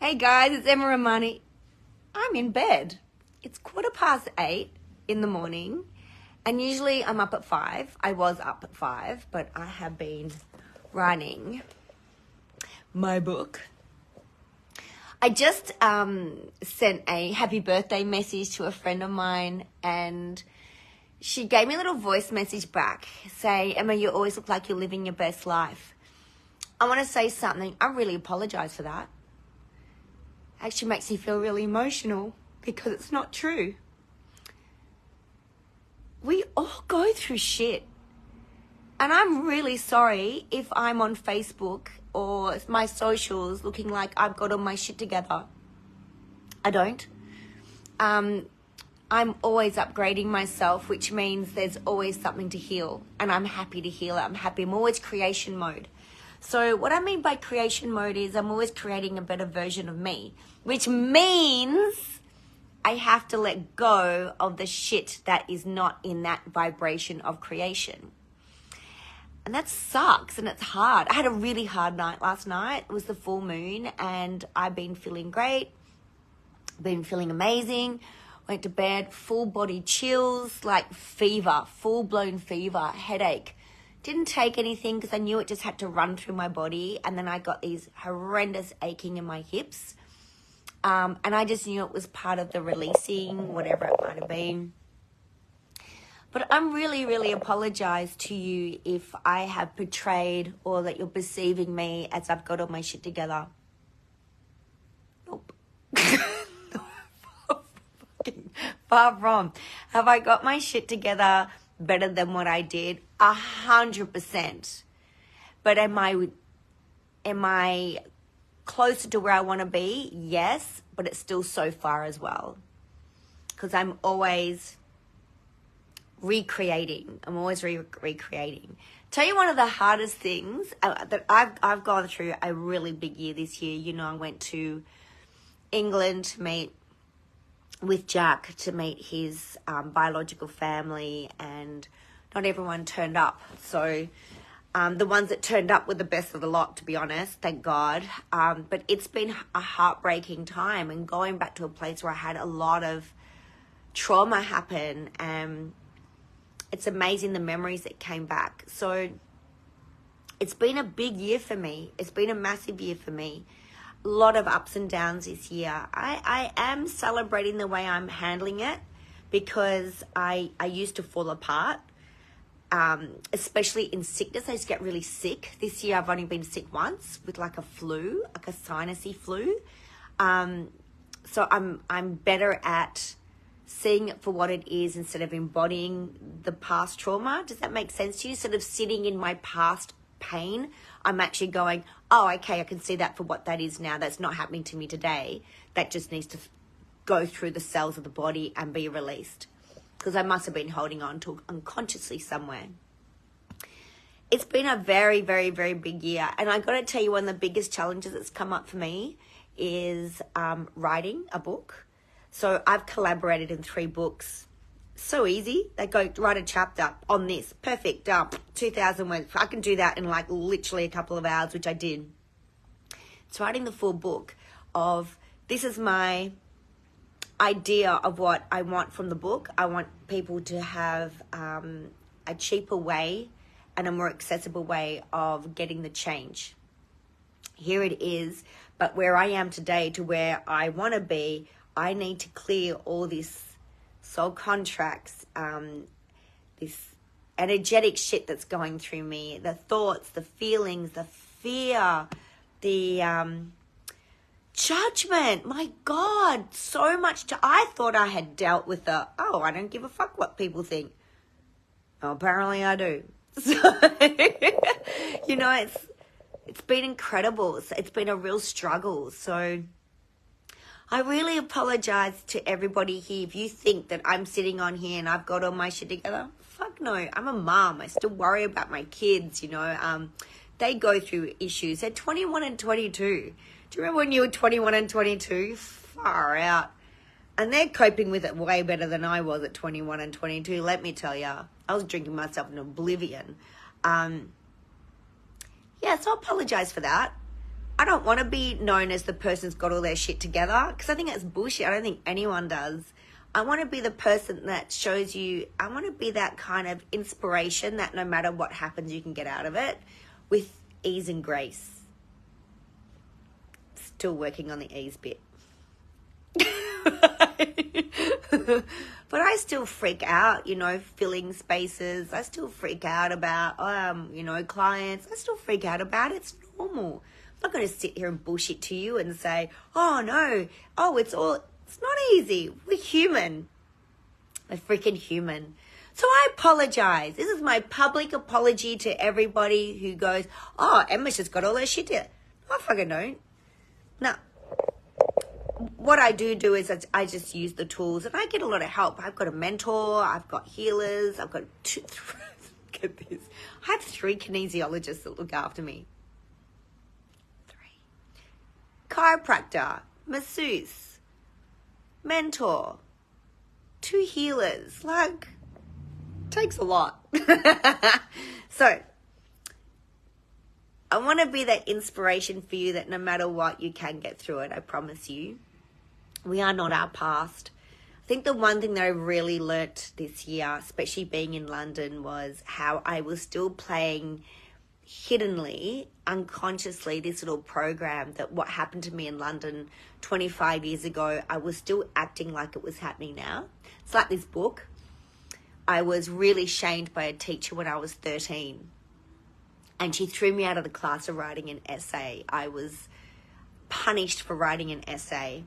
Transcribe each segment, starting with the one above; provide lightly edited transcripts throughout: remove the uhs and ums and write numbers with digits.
Hey guys, it's Emma Romani. I'm in bed. It's 8:15 in the morning, and usually I'm up at 5. I was up at 5, but I have been writing my book. I just sent a happy birthday message to a friend of mine, and she gave me a little voice message back saying, Emma, you always look like you're living your best life. I want to say something. I really apologize for that. Actually makes me feel really emotional because it's not true. We all go through shit. And I'm really sorry if I'm on Facebook or my socials looking like I've got all my shit together. I don't. I'm always upgrading myself, which means there's always something to heal. And I'm happy to heal it. I'm always creation mode. So what I mean by creation mode is I'm always creating a better version of me, which means I have to let go of the shit that is not in that vibration of creation. And that sucks and it's hard. I had a really hard night last night. It was the full moon and I've been feeling great, been feeling amazing. Went to bed, full body chills, like fever, full blown fever, headache. Didn't take anything because I knew it just had to run through my body. And then I got these horrendous aching in my hips. And I just knew it was part of the releasing, whatever it might have been. But I'm really, really apologize to you if I have portrayed or that you're perceiving me as I've got all my shit together. Nope. Far from. Have I got my shit together better than what I did? 100%. But am I closer to where I want to be? Yes, but it's still so far as well. Because I'm always recreating. I'm always recreating. Tell you one of the hardest things that I've gone through a really big year this year. You know, I went to England to meet with Jack to meet his biological family, and not everyone turned up. So the ones that turned up were the best of the lot, to be honest, thank God. But it's been a heartbreaking time, and going back to a place where I had a lot of trauma happen, and it's amazing the memories that came back. So it's been a big year for me. It's been a massive year for me. A lot of ups and downs this year. I am celebrating the way I'm handling it because I used to fall apart, especially in sickness. I used to get really sick. This year I've only been sick once with like a flu, like a sinusy flu. So I'm better at seeing it for what it is instead of embodying the past trauma. Does that make sense to you? Instead of sitting in my past pain, I'm actually going, oh, okay, I can see that for what that is now. That's not happening to me today. That just needs to go through the cells of the body and be released. Because I must have been holding on to unconsciously somewhere. It's been a very, very, very big year. And I got to tell you, one of the biggest challenges that's come up for me is writing a book. So I've collaborated in 3 books. So easy. They go write a chapter on this. Perfect. 2,000 words. I can do that in like literally a couple of hours, which I did. It's writing the full book of this is my idea of what I want from the book. I want people to have a cheaper way and a more accessible way of getting the change. Here it is. But where I am today to where I want to be, I need to clear all this soul contracts, this energetic shit that's going through me, the thoughts, the feelings, the fear, the judgment. My God, so much I thought I had dealt with I don't give a fuck what people think. Well, apparently I do. So, you know, it's been incredible. It's been a real struggle. So I really apologize to everybody here. If you think that I'm sitting on here and I've got all my shit together, fuck no. I'm a mom. I still worry about my kids, you know. They go through issues. They're 21 and 22. Do you remember when you were 21 and 22? Far out. And they're coping with it way better than I was at 21 and 22, let me tell you. I was drinking myself in oblivion. So I apologize for that. I don't want to be known as the person who's got all their shit together, because I think that's bullshit. I don't think anyone does. I want to be the person that shows you, I want to be that kind of inspiration that no matter what happens, you can get out of it with ease and grace. Still working on the ease bit. But I still freak out, filling spaces. I still freak out about, clients. I still freak out about it. It's normal. I'm not going to sit here and bullshit to you and say, oh, no. Oh, it's not easy. We're human. We're freaking human. So I apologize. This is my public apology to everybody who goes, oh, Emma's just got all her shit there. I fucking don't. No. What I do is I just use the tools, and I get a lot of help. I've got a mentor, I've got healers, I've got get this. I have 3 kinesiologists that look after me. 3. Chiropractor, masseuse, mentor, 2 healers. Like, takes a lot. So I want to be that inspiration for you that no matter what, you can get through it. I promise you. We are not our past. I think the one thing that I really learnt this year, especially being in London, was how I was still playing hiddenly, unconsciously, this little program that what happened to me in London 25 years ago, I was still acting like it was happening now. It's like this book. I was really shamed by a teacher when I was 13. And she threw me out of the class of writing an essay. I was punished for writing an essay.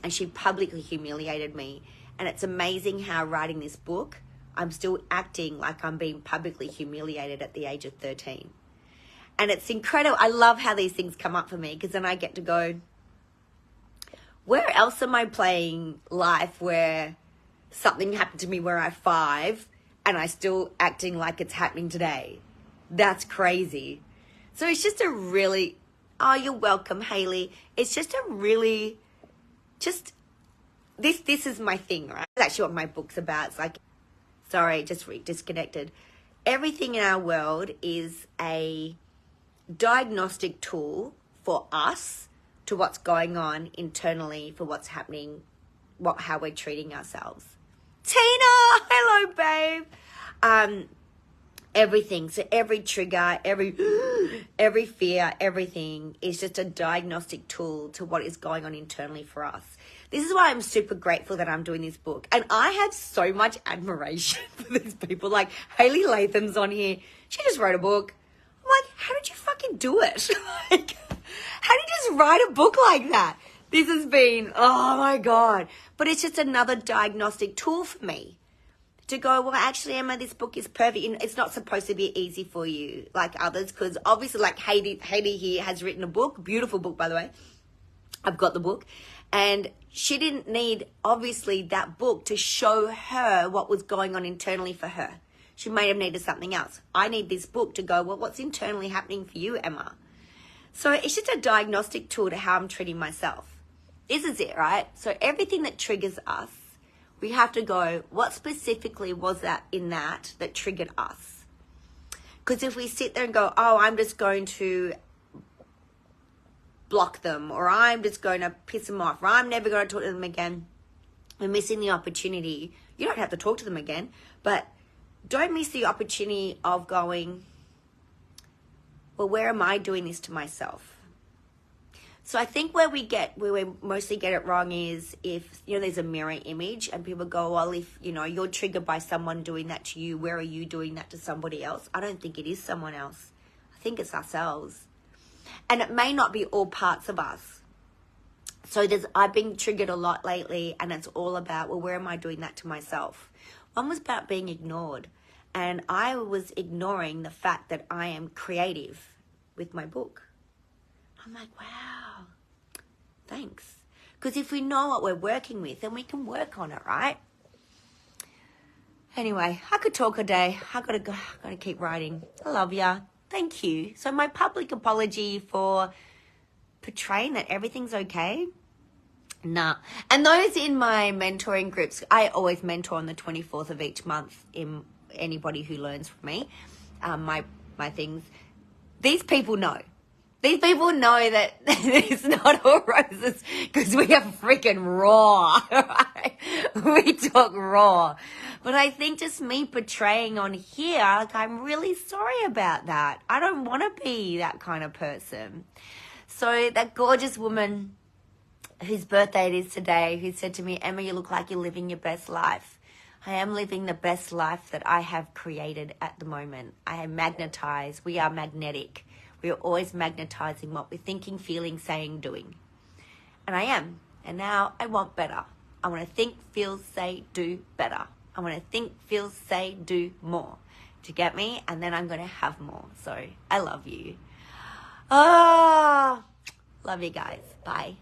And she publicly humiliated me. And it's amazing how writing this book, I'm still acting like I'm being publicly humiliated at the age of 13. And it's incredible. I love how these things come up for me, because then I get to go, where else am I playing life where something happened to me where I'm 5 and I still acting like it's happening today? That's crazy. So it's just a really, oh, you're welcome, Haley. It's just a really, this is my thing, right? That's actually what my book's about. It's like, sorry, just disconnected. Everything in our world is a diagnostic tool for us to what's going on internally, for what's happening, how we're treating ourselves. Tina, hello, babe. Everything. So every trigger, every fear, everything is just a diagnostic tool to what is going on internally for us. This is why I'm super grateful that I'm doing this book. And I have so much admiration for these people. Like Haley Latham's on here. She just wrote a book. I'm like, how did you fucking do it? Like, how did you just write a book like that? This has been, oh my God. But it's just another diagnostic tool for me to go, well, actually, Emma, this book is perfect. It's not supposed to be easy for you like others, because obviously like Heidi here has written a book, beautiful book, by the way. I've got the book. And she didn't need, obviously, that book to show her what was going on internally for her. She may have needed something else. I need this book to go, well, what's internally happening for you, Emma? So it's just a diagnostic tool to how I'm treating myself. This is it, right? So everything that triggers us, we have to go, what specifically was that in that triggered us? Because if we sit there and go, oh, I'm just going to block them, or I'm just going to piss them off, or I'm never going to talk to them again, we're missing the opportunity. You don't have to talk to them again, but don't miss the opportunity of going, well, where am I doing this to myself? So I think where we mostly get it wrong is if, there's a mirror image and people go, well, if, you're triggered by someone doing that to you, where are you doing that to somebody else? I don't think it is someone else. I think it's ourselves. And it may not be all parts of us. So I've been triggered a lot lately, and it's all about, well, where am I doing that to myself? One was about being ignored. And I was ignoring the fact that I am creative with my book. I'm like, wow, thanks. Because if we know what we're working with, then we can work on it, right? Anyway, I could talk a day. I gotta keep writing. I love ya. Thank you. So my public apology for portraying that everything's okay. Nah. And those in my mentoring groups, I always mentor on the 24th of each month in anybody who learns from me, my things. These people know. These people know that it's not all roses because we are freaking raw. Right? We talk raw. But I think just me portraying on here, like, I'm really sorry about that. I don't want to be that kind of person. So that gorgeous woman whose birthday it is today, who said to me, Emma, you look like you're living your best life. I am living the best life that I have created at the moment. I am magnetized. We are magnetic. We are always magnetizing what we're thinking, feeling, saying, doing. And I am. And now I want better. I want to think, feel, say, do better. I want to think, feel, say, do more. Do you get me? And then I'm going to have more. So I love you. Oh, love you guys. Bye.